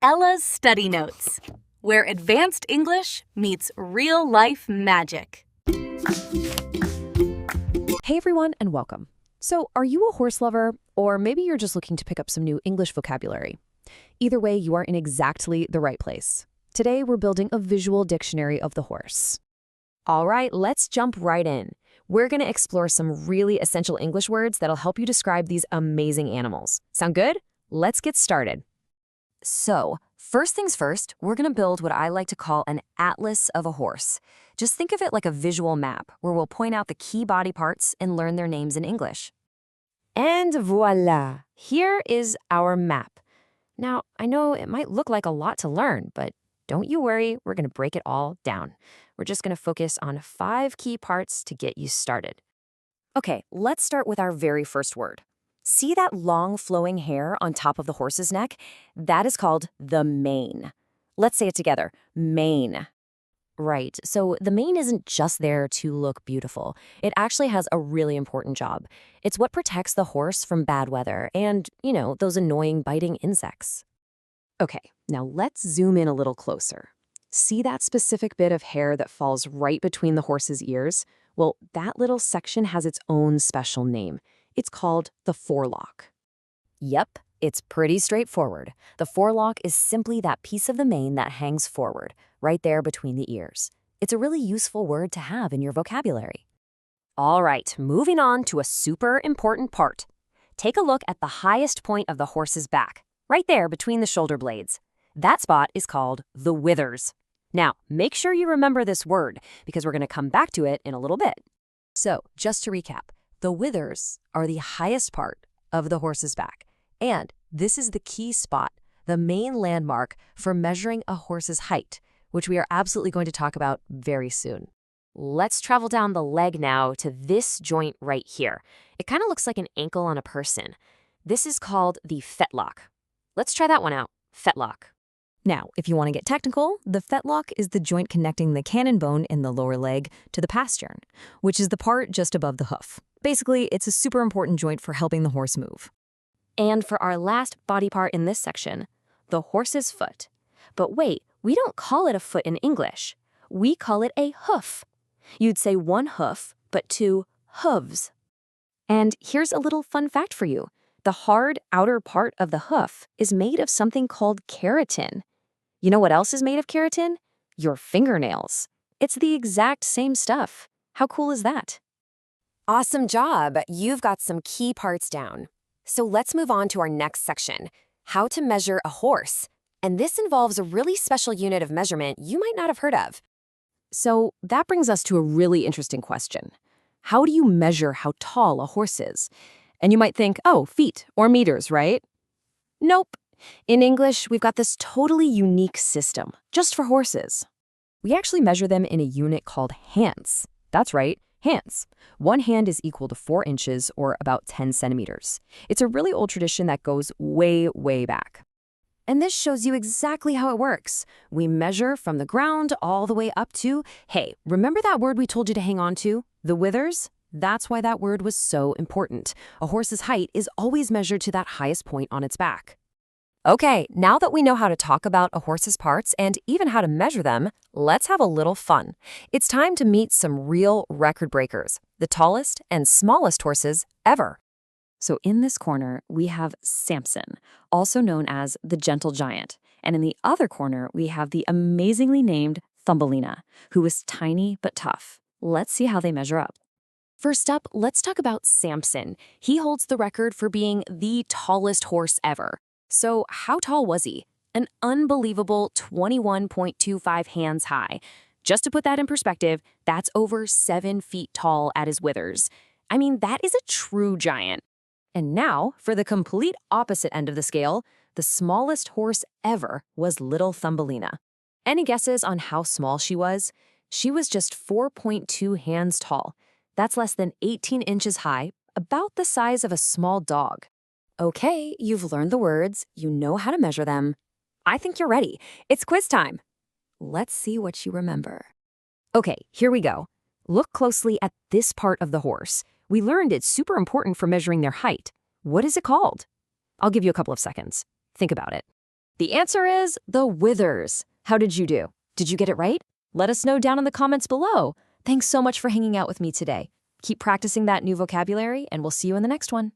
Ella's Study Notes, where advanced English meets real-life magic. Hey everyone, and welcome. So, are you a horse lover, or maybe you're just looking to pick up some new English vocabulary? Either way, you are in exactly the right place. Today, we're building a visual dictionary of the horse. All right, let's jump right in. We're going to explore some really essential English words that'll help you describe these amazing animals. Sound good? Let's get started. So, first things first, we're going to build what I like to call an atlas of a horse. Just think of it like a visual map where we'll point out the key body parts and learn their names in English. And voila! Here is our map. Now, I know it might look like a lot to learn, but don't you worry, we're going to break it all down. We're just going to focus on 5 key parts to get you started. Okay, let's start with our very first word. See that long flowing hair on top of the horse's neck? That is called the mane. Let's say it together, mane. Right, so the mane isn't just there to look beautiful. It actually has a really important job. It's what protects the horse from bad weather and, those annoying biting insects. Okay, now let's zoom in a little closer. See that specific bit of hair that falls right between the horse's ears? Well, that little section has its own special name. It's called the forelock. Yep, it's pretty straightforward. The forelock is simply that piece of the mane that hangs forward, right there between the ears. It's a really useful word to have in your vocabulary. All right, moving on to a super important part. Take a look at the highest point of the horse's back, right there between the shoulder blades. That spot is called the withers. Now, make sure you remember this word because we're going to come back to it in a little bit. So, just to recap, the withers are the highest part of the horse's back, and this is the key spot, the main landmark for measuring a horse's height, which we are absolutely going to talk about very soon. Let's travel down the leg now to this joint right here. It kind of looks like an ankle on a person. This is called the fetlock. Let's try that one out, fetlock. Now, if you want to get technical, the fetlock is the joint connecting the cannon bone in the lower leg to the pastern, which is the part just above the hoof. Basically, it's a super important joint for helping the horse move. And for our last body part in this section, the horse's foot. But wait, we don't call it a foot in English. We call it a hoof. You'd say 1 hoof, but 2 hooves. And here's a little fun fact for you. The hard outer part of the hoof is made of something called keratin. You know what else is made of keratin? Your fingernails. It's the exact same stuff. How cool is that? Awesome job! You've got some key parts down. So let's move on to our next section, how to measure a horse. And this involves a really special unit of measurement you might not have heard of. So that brings us to a really interesting question. How do you measure how tall a horse is? And you might think, oh, feet or meters, right? Nope. In English, we've got this totally unique system, just for horses. We actually measure them in a unit called hands. That's right, hands. 1 hand is equal to 4 inches, or about 10 centimeters. It's a really old tradition that goes way, way back. And this shows you exactly how it works. We measure from the ground all the way up to, hey, remember that word we told you to hang on to? The withers? That's why that word was so important. A horse's height is always measured to that highest point on its back. Okay, now that we know how to talk about a horse's parts and even how to measure them, let's have a little fun. It's time to meet some real record breakers, the tallest and smallest horses ever. So in this corner, we have Samson, also known as the gentle giant. And in the other corner, we have the amazingly named Thumbelina, who is tiny but tough. Let's see how they measure up. First up, let's talk about Samson. He holds the record for being the tallest horse ever. So how tall was he? An unbelievable 21.25 hands high. Just to put that in perspective, that's over 7 feet tall at his withers. I mean, that is a true giant. And now, for the complete opposite end of the scale, the smallest horse ever was little Thumbelina. Any guesses on how small she was? She was just 4.2 hands tall. That's less than 18 inches high, about the size of a small dog. Okay, you've learned the words, you know how to measure them. I think you're ready. It's quiz time. Let's see what you remember. Okay, here we go. Look closely at this part of the horse. We learned it's super important for measuring their height. What is it called? I'll give you a couple of seconds. Think about it. The answer is the withers. How did you do? Did you get it right? Let us know down in the comments below. Thanks so much for hanging out with me today. Keep practicing that new vocabulary, and we'll see you in the next one.